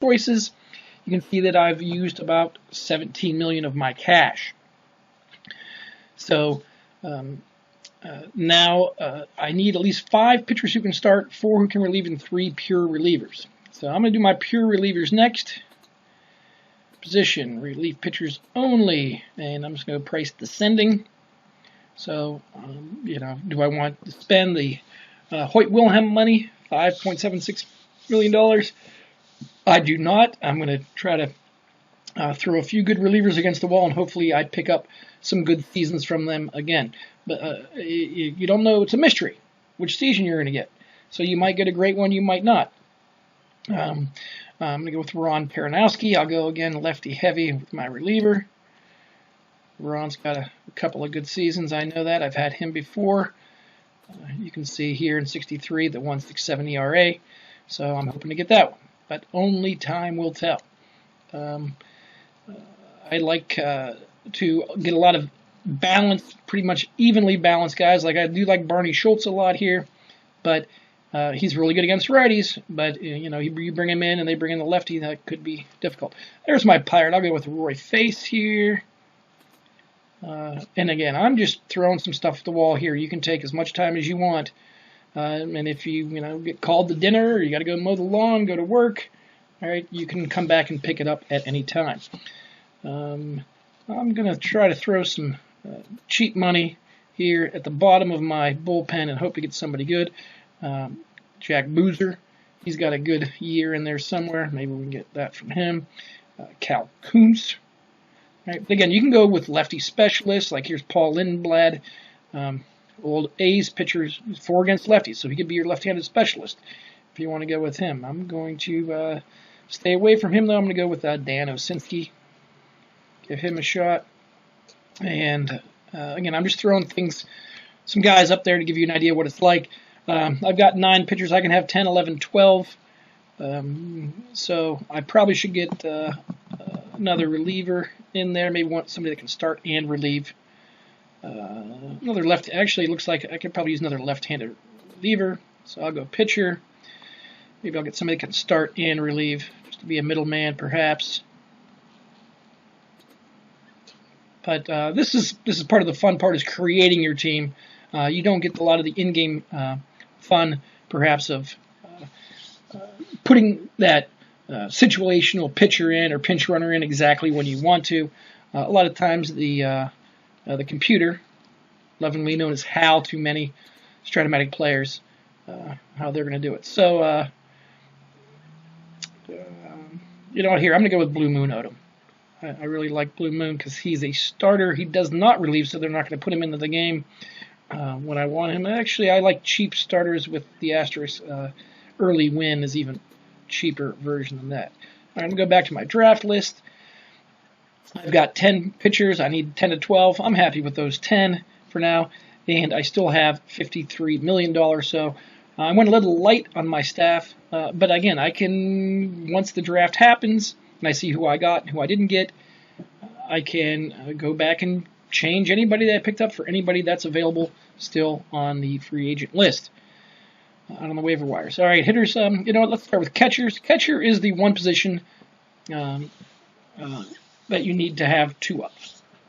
choices, you can see that I've used about 17 million of my cash. So now I need at least 5 pitchers who can start, 4 who can relieve, and 3 pure relievers. So I'm going to do my pure relievers next. Position, relief pitchers only, and I'm just going to price descending. So, you know, do I want to spend the Hoyt Wilhelm money, $5.76 million? I do not. I'm going to try to throw a few good relievers against the wall, and hopefully I pick up some good seasons from them again. But you don't know. It's a mystery which season you're going to get. So you might get a great one, you might not. I'm going to go with Ron Peronowski. I'll go again lefty heavy with my reliever. Ron's got a couple of good seasons. I know that. I've had him before. You can see here in 63 the 1.67 ERA. So I'm hoping to get that one. But only time will tell. I like to get a lot of balanced, pretty much evenly balanced guys. Like I do like Barney Schultz a lot here. But he's really good against righties, but you know, you bring him in and they bring in the lefty, that could be difficult. There's my pirate. I'll go with Roy Face here. And again, I'm just throwing some stuff at the wall here. You can take as much time as you want. And if you get called to dinner, or you got to go mow the lawn, go to work, all right, you can come back and pick it up at any time. I'm going to try to throw some cheap money here at the bottom of my bullpen and hope to get somebody good. Jack Boozer, he's got a good year in there somewhere. Maybe we can get that from him. Cal Kuntz. Right. But again, you can go with lefty specialists. Like here's Paul Lindblad, old A's pitchers, 4 against lefties, so he could be your left-handed specialist if you want to go with him. I'm going to stay away from him, though. I'm going to go with Dan Osinski. Give him a shot. And again, I'm just throwing some guys up there to give you an idea what it's like. I've got 9 pitchers. I can have 10, 11, 12. So I probably should get another reliever in there. Maybe want somebody that can start and relieve. Another left. Actually, it looks like I could probably use another left-handed reliever. So I'll go pitcher. Maybe I'll get somebody that can start and relieve, just to be a middleman, perhaps. But this is part of the fun part, is creating your team. You don't get a lot of the in-game fun, perhaps, of putting that situational pitcher in or pinch runner in exactly when you want to. A lot of times the computer, lovingly known as HAL to many Strat-o-Matic players, how they're going to do it. So, you know what, here, I'm going to go with Blue Moon Odom. I really like Blue Moon because he's a starter. He does not relieve, so they're not going to put him into the game when I want him. Actually, I like cheap starters with the asterisk. Early win is even cheaper version than that. All right, I'm going to go back to my draft list. I've got 10 pitchers. I need 10 to 12. I'm happy with those 10 for now, and I still have $53 million. So I went a little light on my staff, but again, I can, once the draft happens and I see who I got and who I didn't get, I can go back and change anybody that I picked up for anybody that's available still on the free agent list. On the waiver wires. All right, hitters. You know what? Let's start with catchers. Catcher is the one position that you need to have 2 of.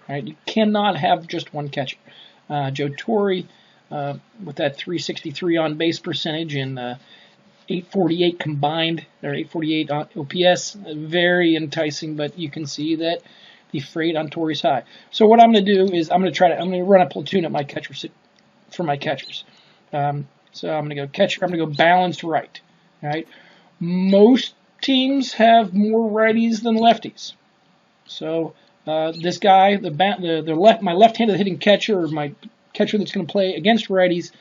All right, you cannot have just one catcher. Joe Torre, with that 363 on base percentage and 848 combined, or 848 OPS, very enticing. But you can see that the freight on Torre's high. So what I'm going to do is I'm going to run a platoon at my catcher for my catchers. So I'm going to go catcher. I'm going to go balanced right. All right. Most teams have more righties than lefties. So this guy, my left-handed hitting catcher, or my catcher that's going to play against righties,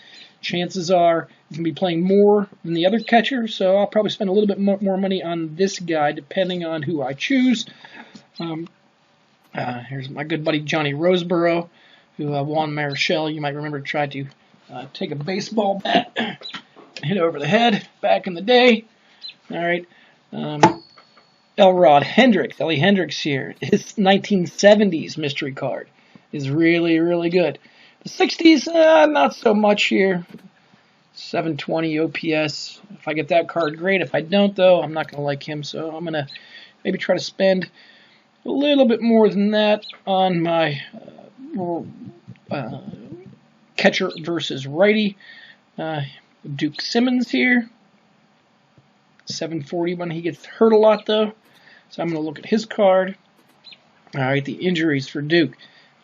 chances are he's going to be playing more than the other catcher. So I'll probably spend a little bit more money on this guy, depending on who I choose. Here's my good buddy Johnny Roseborough, who Juan Marichal, you might remember, tried to take a baseball bat and hit over the head back in the day. All right. Elrod Hendricks, Ellie Hendricks here. His 1970s mystery card is really, really good. The 60s, not so much here. 720 OPS. If I get that card, great. If I don't, though, I'm not going to like him. So I'm going to maybe try to spend a little bit more than that on my catcher versus righty. Duke Simmons here. 740 when he gets hurt a lot, though. So I'm going to look at his card. All right, the injuries for Duke.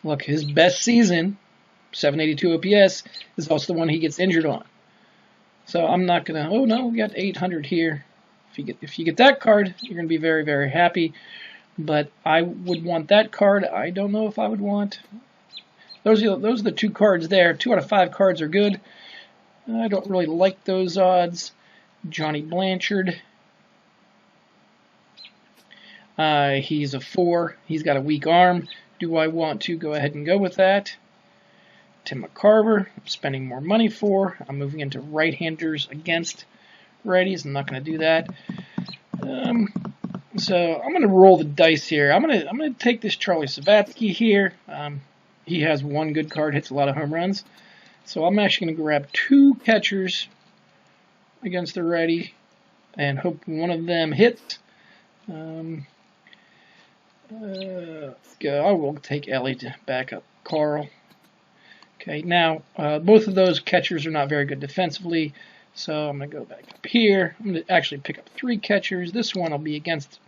Look, his best season, 782 OPS, is also the one he gets injured on. So I'm not going to, oh no, we got 800 here. If you get that card, you're going to be very, very happy. But I would want that card. I don't know if I would want. Those are the 2 cards there. 2 out of 5 cards are good. I don't really like those odds. Johnny Blanchard. He's a 4. He's got a weak arm. Do I want to go ahead and go with that? Tim McCarver, I'm spending more money for. I'm moving into right-handers against righties. I'm not going to do that. So I'm going to roll the dice here. I'm going to take this Charlie Savatsky here. He has 1 good card, hits a lot of home runs. So I'm actually going to grab 2 catchers against the righty and hope one of them hits. Let's go. I will take Ellie to back up Carl. Okay, now both of those catchers are not very good defensively, so I'm going to go back up here. I'm going to actually pick up 3 catchers. This one will be against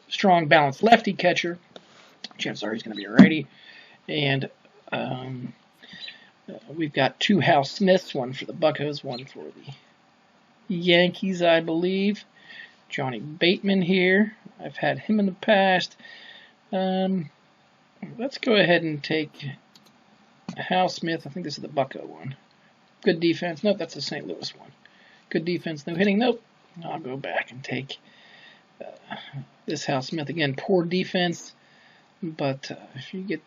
strong, balanced lefty catcher. Chances are he's going to be a righty. And we've got 2 Hal Smiths, one for the Buccos, one for the Yankees, I believe. Johnny Bateman here. I've had him in the past. Let's go ahead and take Hal Smith. I think this is the Bucco one. Good defense. Nope, that's the St. Louis one. Good defense, no hitting. Nope. I'll go back and take this Hal Smith. Again, poor defense. But if you get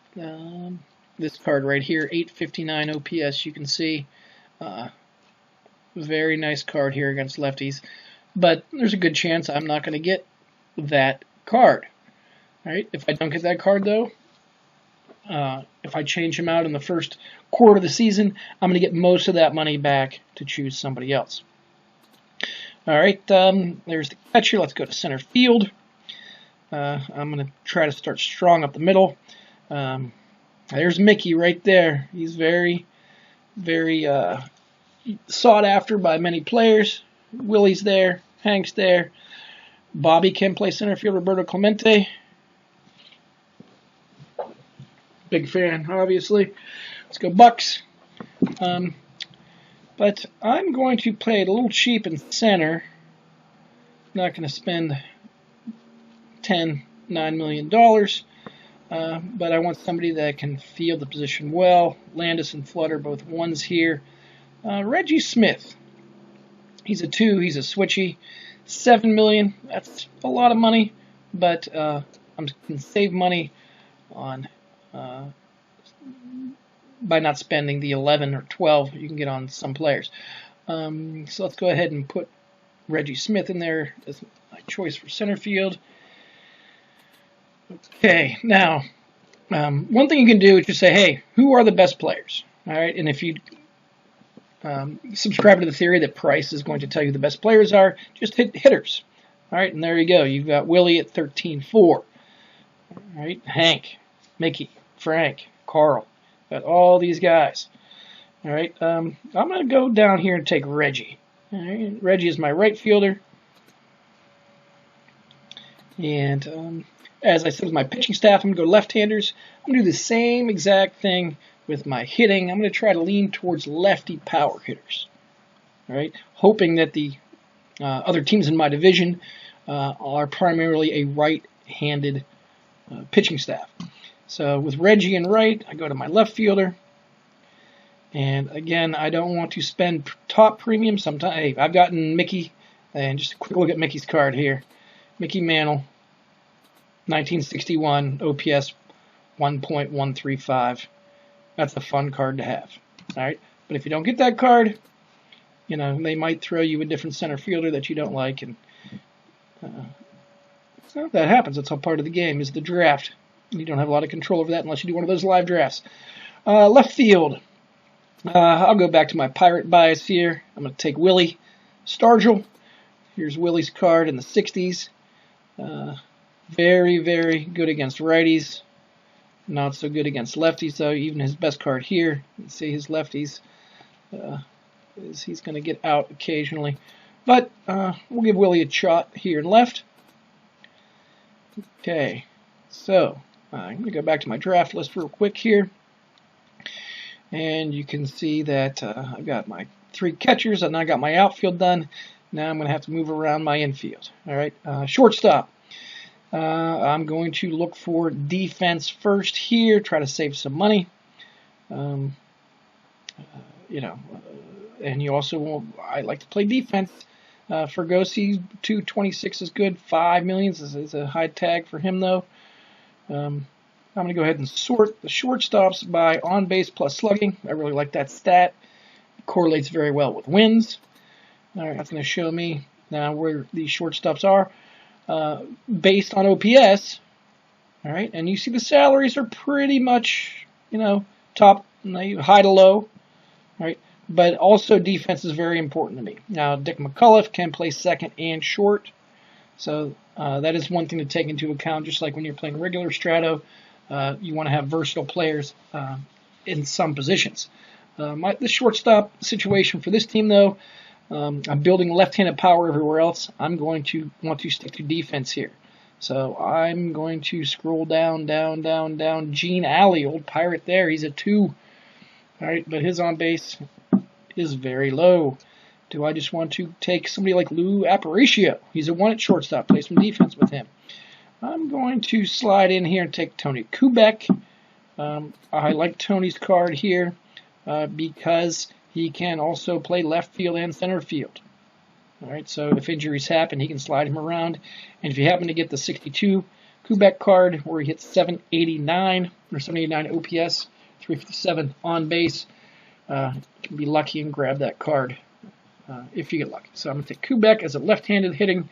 this card right here, 859 OPS, you can see very nice card here against lefties. But there's a good chance I'm not going to get that card. All right? If I don't get that card, though, if I change him out in the first quarter of the season, I'm going to get most of that money back to choose somebody else. All right, there's the catcher. Let's go to center field. I'm going to try to start strong up the middle. There's Mickey right there. He's very, very sought after by many players. Willie's there. Hank's there. Bobby can play center field. Roberto Clemente. Big fan, obviously. Let's go Bucks. But I'm going to play it a little cheap in center. Not going to spend $9 million. But I want somebody that can field the position well. Landis and Flood are both 1s here. Reggie Smith. He's a 2. He's a switchy. $7 million. That's a lot of money. But I can save money on by not spending the 11 or 12 you can get on some players. So let's go ahead and put Reggie Smith in there as my choice for center field. Okay, now one thing you can do is just say, hey, who are the best players? All right, and if you subscribe to the theory that Price is going to tell you who the best players are, just hit hitters. All right, and there you go. You've got Willie at 13-4. All right, Hank, Mickey, Frank, Carl. Got all these guys. All right, I'm going to go down here and take Reggie. All right, Reggie is my right fielder. And as I said with my pitching staff, I'm going to go left-handers. I'm going to do the same exact thing with my hitting. I'm going to try to lean towards lefty power hitters. All right, hoping that the other teams in my division are primarily a right-handed pitching staff. So with Reggie in right, I go to my left fielder. And again, I don't want to spend top premium. Sometimes, hey, I've gotten Mickey, and just a quick look at Mickey's card here. Mickey Mantle, 1961, OPS 1.135. That's a fun card to have. All right, but if you don't get that card, you know, they might throw you a different center fielder that you don't like, and so that happens. That's all part of the game, is the draft. You don't have a lot of control over that unless you do one of those live drafts. Left field. I'll go back to my pirate bias here. I'm going to take Willie Stargell. Here's Willie's card in the 60s. Very, very good against righties. Not so good against lefties, though. Even his best card here, you see his lefties, he's going to get out occasionally. But we'll give Willie a shot here and left. Okay, so I'm going to go back to my draft list real quick here. And you can see that I've got my 3 catchers, and I got my outfield done. Now I'm going to have to move around my infield. All right, shortstop. I'm going to look for defense first here, try to save some money. You know, and you also will, I like to play defense. Fergosi, 226 is good. 5 million is a high tag for him, though. I'm going to go ahead and sort the shortstops by on base plus slugging. I really like that stat. It correlates very well with wins. All right, that's going to show me now where these shortstops are based on OPS. All right, and you see the salaries are pretty much, you know, top, high to low. All right, but also defense is very important to me. Now, Dick McCullough can play second and short, so that is one thing to take into account. Just like when you're playing regular Strato, you want to have versatile players in some positions. The shortstop situation for this team, though, I'm building left-handed power everywhere else. I'm going to want to stick to defense here. So I'm going to scroll down. Gene Alley, old pirate there. He's a 2. All right, but his on base is very low. Do I just want to take somebody like Lou Aparicio? He's a 1 at shortstop. Play some defense with him. I'm going to slide in here and take Tony Kubek. I like Tony's card here because he can also play left field and center field. All right, so if injuries happen, he can slide him around. And if you happen to get the 62 Kubek card where he hits 789 or 789 OPS, 357 on base, you can be lucky and grab that card if you get lucky. So I'm going to take Kubek as a left-handed hitting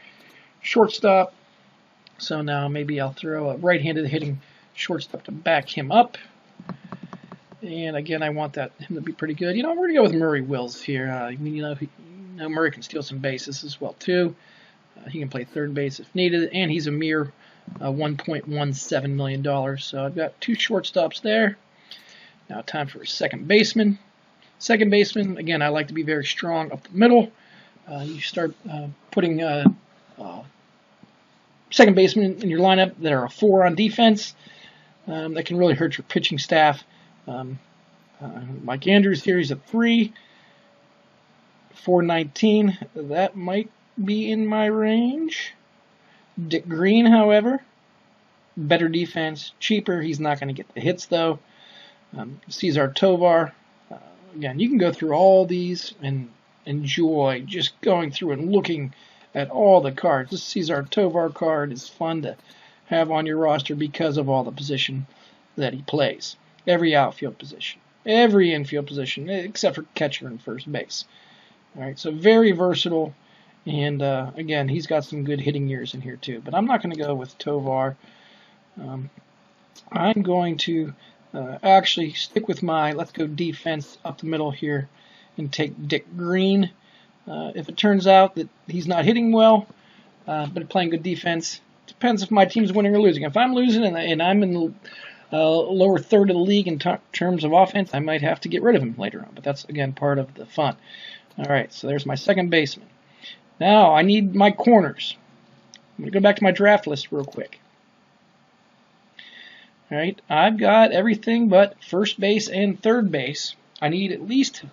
shortstop. So now maybe I'll throw a right-handed hitting shortstop to back him up. And again, I want him to be pretty good. You know, we're going to go with Murray Wills here. Murray can steal some bases as well, too. He can play third base if needed, and he's a mere $1.17 million. So I've got 2 shortstops there. Now time for a second baseman. Second baseman, again, I like to be very strong up the middle. You start putting second baseman in your lineup that are a 4 on defense. That can really hurt your pitching staff. Mike Andrews here, he's a 3. 419, that might be in my range. Dick Green, however, better defense, cheaper. He's not going to get the hits, though. Cesar Tovar. Again, you can go through all these and enjoy just going through and looking at all the cards. This Cesar Tovar card is fun to have on your roster because of all the position that he plays. Every outfield position, every infield position, except for catcher and first base. All right, so very versatile, and again, he's got some good hitting years in here too. But I'm not going to go with Tovar. I'm going to actually stick with let's go defense up the middle here and take Dick Green. If it turns out that he's not hitting well, but playing good defense, depends if my team's winning or losing. If I'm losing and I'm in the lower third of the league in terms of offense, I might have to get rid of him later on. But that's, again, part of the fun. All right, so there's my second baseman. Now I need my corners. I'm going to go back to my draft list real quick. All right, I've got everything but first base and third base. I need at least